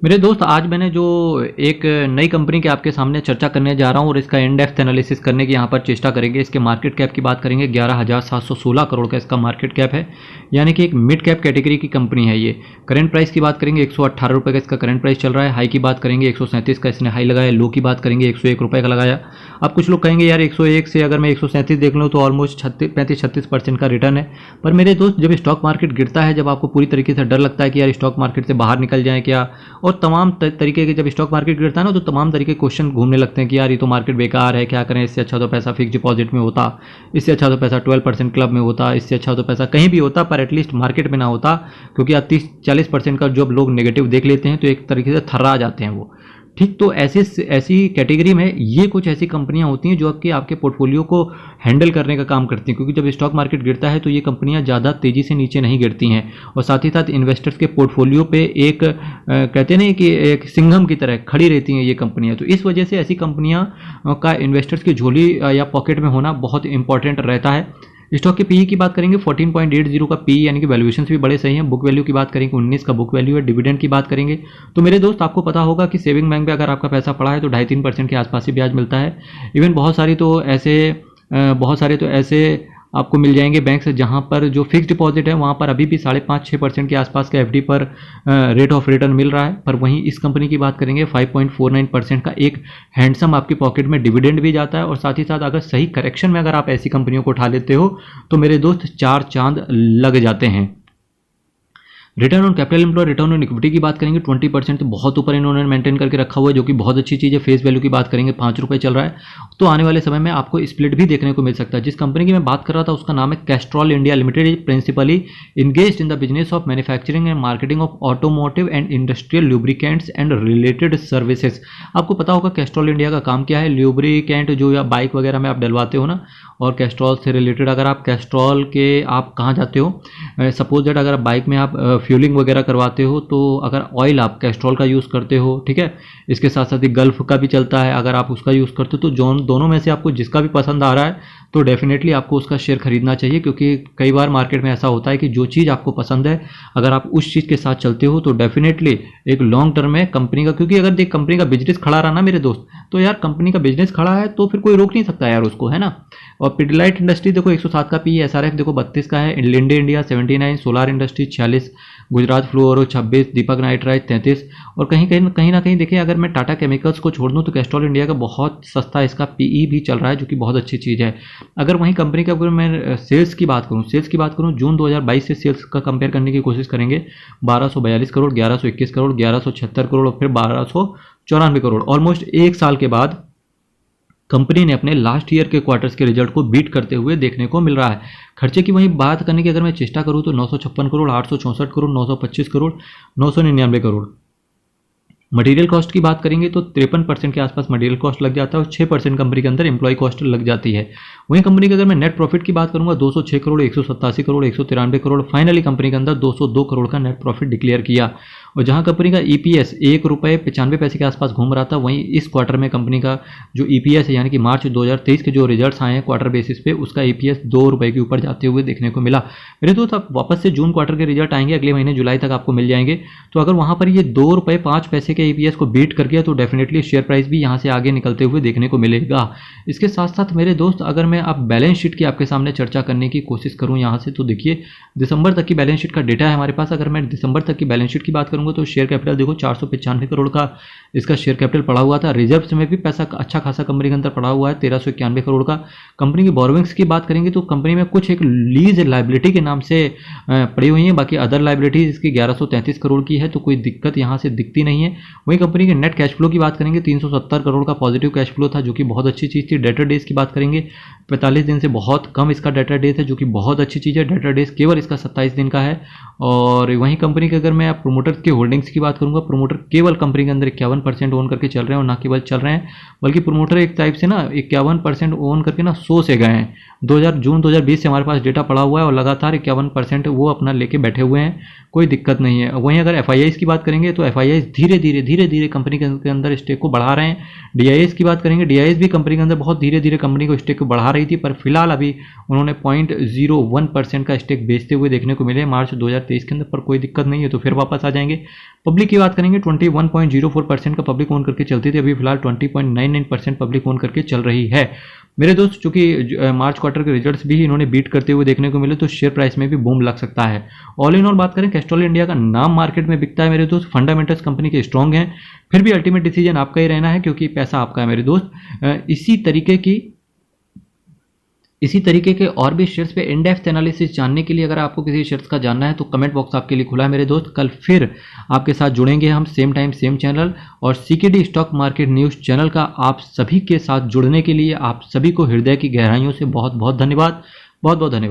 मेरे दोस्त, आज मैंने जो एक नई कंपनी के आपके सामने चर्चा करने जा रहा हूँ और इसका इन डेप्थ एनालिसिस करने की यहाँ पर चेष्टा करेंगे। इसके मार्केट कैप की बात करेंगे, 11,716 करोड़ का इसका मार्केट कैप है, यानी कि एक मिड कैप कैटेगरी की कंपनी है ये। करंट प्राइस की बात करेंगे 118 रुपये का इसका करंट प्राइस चल रहा है। हाई की बात करेंगे 137 का इसने हाई लगाया, लो की बात करेंगे 101 रुपये का लगाया। अब कुछ लोग कहेंगे यार 101 से अगर मैं 137 देख लूँ तो ऑलमोस्ट 35-36% का रिटर्न है। पर मेरे दोस्त, जब स्टॉक मार्केट गिरता है, जब आपको पूरी तरीके से डर लगता है कि यार स्टॉक मार्केट से बाहर निकल जाए क्या, और तमाम तरीके के, जब स्टॉक मार्केट गिरता है ना तो तमाम तरीके के क्वेश्चन घूमने लगते हैं कि यार ये तो मार्केट बेकार है, क्या करें, इससे अच्छा तो पैसा फिक्स डिपॉजिट में होता, इससे अच्छा तो पैसा 12% क्लब में होता, इससे अच्छा तो पैसा कहीं भी होता पर एटलीस्ट मार्केट में ना होता। क्योंकि आप 30-40% का जब लोग नेगेटिव देख लेते हैं तो एक तरीके से थर्रा जाते हैं वो। ठीक, तो ऐसी कैटेगरी में ये कुछ ऐसी कंपनियां होती हैं जो आपके पोर्टफोलियो को हैंडल करने का काम करती हैं। क्योंकि जब स्टॉक मार्केट गिरता है तो ये कंपनियां ज़्यादा तेज़ी से नीचे नहीं गिरती हैं, और साथ ही साथ इन्वेस्टर्स के पोर्टफोलियो पे एक कहते नहीं कि एक सिंघम की तरह खड़ी रहती हैं ये कंपनियां। तो इस वजह से ऐसी कंपनियां का इन्वेस्टर्स की झोली या पॉकेट में होना बहुत इंपॉर्टेंट रहता है। स्टॉक के पीई की बात करेंगे 14.80 का पीई, यानी कि वैल्यूएशंस भी बड़े सही हैं। बुक वैल्यू की बात करेंगे 19 का बुक वैल्यू है। डिविडेंड की बात करेंगे तो मेरे दोस्त, आपको पता होगा कि सेविंग बैंक में अगर आपका पैसा पड़ा है तो 2.5-3% के आसपास ही ब्याज मिलता है। इवन बहुत सारे तो ऐसे आपको मिल जाएंगे बैंक्स जहां पर जो फिक्स डिपॉजिट है वहां पर अभी भी 5.5-6% के आसपास का एफडी पर रेट ऑफ रिटर्न मिल रहा है। पर वहीं इस कंपनी की बात करेंगे 5.49% का एक हैंडसम आपकी पॉकेट में डिविडेंड भी जाता है। और साथ ही साथ अगर सही करेक्शन में अगर आप ऐसी कंपनियों को उठा लेते हो तो मेरे दोस्त 4 चांद लग जाते हैं। Return on capital employ, return on equity की बात करेंगे 20% तो बहुत ऊपर इन्होंने मेंटेन करके रखा हुआ है, जो कि बहुत अच्छी चीज़ है। फेस वैल्यू की बात करेंगे 5 रुपये चल रहा है, तो आने वाले समय में आपको स्प्लिट भी देखने को मिल सकता है। जिस कंपनी की मैं बात कर रहा था उसका नाम है Castrol India limited. Is principally engaged in the business of manufacturing and marketing of automotive and industrial lubricants and related services. आपको पता होगा कैस्ट्रॉल इंडिया का काम क्या है। ल्यूब्रिकेंट जो या बाइक वगैरह में आप डलवाते हो ना, और कैस्ट्रॉल से रिलेटेड अगर आप कैस्ट्रॉल के आप कहाँ जाते हो, सपोज दैट अगर बाइक में आप फ्यूलिंग वगैरह करवाते हो तो अगर ऑयल आप कैस्ट्रॉल का यूज़ करते हो, ठीक है, इसके साथ साथ ही गल्फ का भी चलता है, अगर आप उसका यूज़ करते हो तो दोनों में से आपको जिसका भी पसंद आ रहा है तो डेफिनेटली आपको उसका शेयर खरीदना चाहिए। क्योंकि कई बार मार्केट में ऐसा होता है कि जो चीज़ आपको पसंद है अगर आप उस चीज़ के साथ चलते हो तो डेफिनेटली एक लॉन्ग टर्म में कंपनी का, क्योंकि अगर देख कंपनी का बिजनेस खड़ा रहा ना मेरे दोस्त, तो यार कंपनी का बिजनेस खड़ा है तो फिर कोई रोक नहीं सकता यार उसको, है ना। और पिडलाइट इंडस्ट्री देखो 107 का पी, एसआरएफ देखो 32 का है, Linde India 79, solar industry 46, Gujarat fluoro 26, Deepak nitrite 33। और कहीं ना कहीं देखिए, अगर मैं टाटा केमिकल्स को छोड़ दूं तो कैस्ट्रॉल इंडिया का बहुत सस्ता इसका पीई भी चल रहा है, जो कि बहुत अच्छी चीज़ है। अगर वहीं कंपनी का, अगर मैं सेल्स की बात करूं जून 2022 से सेल्स का कंपेयर करने की कोशिश करेंगे, 1242 करोड़, 1121 करोड़, 1176 करोड़ और फिर 1294 करोड़। ऑलमोस्ट एक साल के बाद कंपनी ने अपने लास्ट ईयर के क्वार्टर्स के रिजल्ट को बीट करते हुए देखने को मिल रहा है। खर्चे की वहीं बात करने की अगर मैं चेष्टा करूं तो 956 करोड़, 864 करोड़, 925 करोड़, 999 करोड़। मटेरियल कॉस्ट की बात करेंगे तो 53% के आसपास मटेरियल कॉस्ट लग जाता है और 6% कंपनी के अंदर एम्प्लॉय कॉस्ट लग जाती है। वहीं कंपनी के अगर मैं नेट प्रॉफिट की बात करूंगा 206 करोड़, 187 करोड़, 193 करोड़, फाइनली कंपनी के अंदर 202 करोड़ का नेट प्रॉफिट डिक्लेयर किया। और जहां कंपनी का ईपीएस 1 रुपये 95 पैसे के आसपास घूम रहा था, वहीं इस क्वार्टर में कंपनी का जो ईपीएस है, यानी कि मार्च 2023 के जो रिजल्ट्स आए हैं क्वार्टर बेसिस पे, उसका ईपीएस 2 रुपये के ऊपर जाते हुए देखने को मिला। मेरे दोस्त, आप वापस से जून क्वार्टर के रिजल्ट आएंगे अगले महीने जुलाई तक आपको मिल जाएंगे, तो अगर वहां पर ये 2 रुपये 5 पैसे के ईपीएस को बीट कर गया तो डेफिनेटली शेयर प्राइस भी यहाँ से आगे निकलते हुए देखने को मिलेगा। इसके साथ साथ मेरे दोस्त, अगर मैं अब बैलेंस शीट की आपके सामने चर्चा करने की कोशिश करूँ यहाँ से, तो देखिए दिसंबर तक की बैलेंस शीट का डेटा है हमारे पास। अगर मैं दिसंबर तक की बैलेंस शीट की बात करूँगा तो शेयर कैपिटल देखो 495 करोड़ का इसका शेयर कैपिटल पड़ा हुआ था। रिजर्व्स में भी पैसा अच्छा खासा कंपनी के अंदर पड़ा हुआ है, 1391 करोड़ का। कंपनी की बोरोविंग्स की बात करेंगे तो कंपनी में कुछ एक लीज लाइबिलिटी के नाम से पड़ी हुई है, बाकी अदर लाइबिलिटीज इसकी 1133 करोड़ की है, तो कोई दिक्कत यहाँ से दिखती नहीं है। वहीं कंपनी के नेट कैश फ्लो की बात करेंगे 370 करोड़ का पॉजिटिव कैश फ्लो था, जो कि बहुत अच्छी चीज़ थी। डेटर डेज की बात करेंगे 45 दिन से बहुत कम इसका डेटर डेज है, जो कि बहुत अच्छी चीज़ है। डेटर डेज केवल इसका 27 दिन का है। और वहीं कंपनी के अगर मैं प्रोमोटर के होल्डिंग्स की बात करूंगा, प्रोमोटर केवल कंपनी के अंदर 51% ओन करके चल रहे हैं, और ना केवल चल रहे हैं बल्कि प्रोमोटर एक टाइप से ना 51% ओन करके ना 100 से गए हैं। जून 2020 से हमारे पास डेटा पड़ा हुआ है और लगातार 51% वो अपना लेके बैठे हुए हैं, कोई दिक्कत नहीं है। वहीं अगर एफआईआईस की बात करेंगे तो एफआईआईस धीरे धीरे कंपनी के अंदर स्टेक को बढ़ा रहे हैं। डीआईएस की बात करेंगे, डीआईएस भी कंपनी के अंदर बहुत धीरे धीरे कंपनी को स्टेक को बढ़ा रही थी, पर फिलहाल अभी उन्होंने 0.01% का स्टेक बेचते हुए देखने को मिले मार्च 2023 के अंदर, पर कोई दिक्कत नहीं है, तो फिर वापस आ जाएंगे। पब्लिक की बात करेंगे 21.04% का पब्लिक ओन करके चलती थी, अभी फिलहाल 20.99% पब्लिक ओन करके चल रही है मेरे दोस्त। चूंकि मार्च क्वार्टर के रिजल्ट्स भी इन्होंने बीट करते हुए देखने को मिले तो शेयर प्राइस में भी बूम लग सकता है। ऑल इन ऑल बात करें, कैस्ट्रॉल इंडिया का नाम मार्केट में बिकता है मेरे दोस्त, फंडामेंटल्स कंपनी के स्ट्रॉन्ग हैं, फिर भी अल्टीमेट डिसीजन आपका ही रहना है क्योंकि पैसा आपका है मेरे दोस्त। इसी तरीके के और भी शेयर्स पे इन डेप्थ एनालिसिस जानने के लिए अगर आपको किसी शेयर्स का जानना है तो कमेंट बॉक्स आपके लिए खुला है मेरे दोस्त। कल फिर आपके साथ जुड़ेंगे हम, सेम टाइम सेम चैनल, और CKD stock market news channel का आप सभी के साथ जुड़ने के लिए आप सभी को हृदय की गहराइयों से बहुत बहुत धन्यवाद, बहुत बहुत धन्यवाद।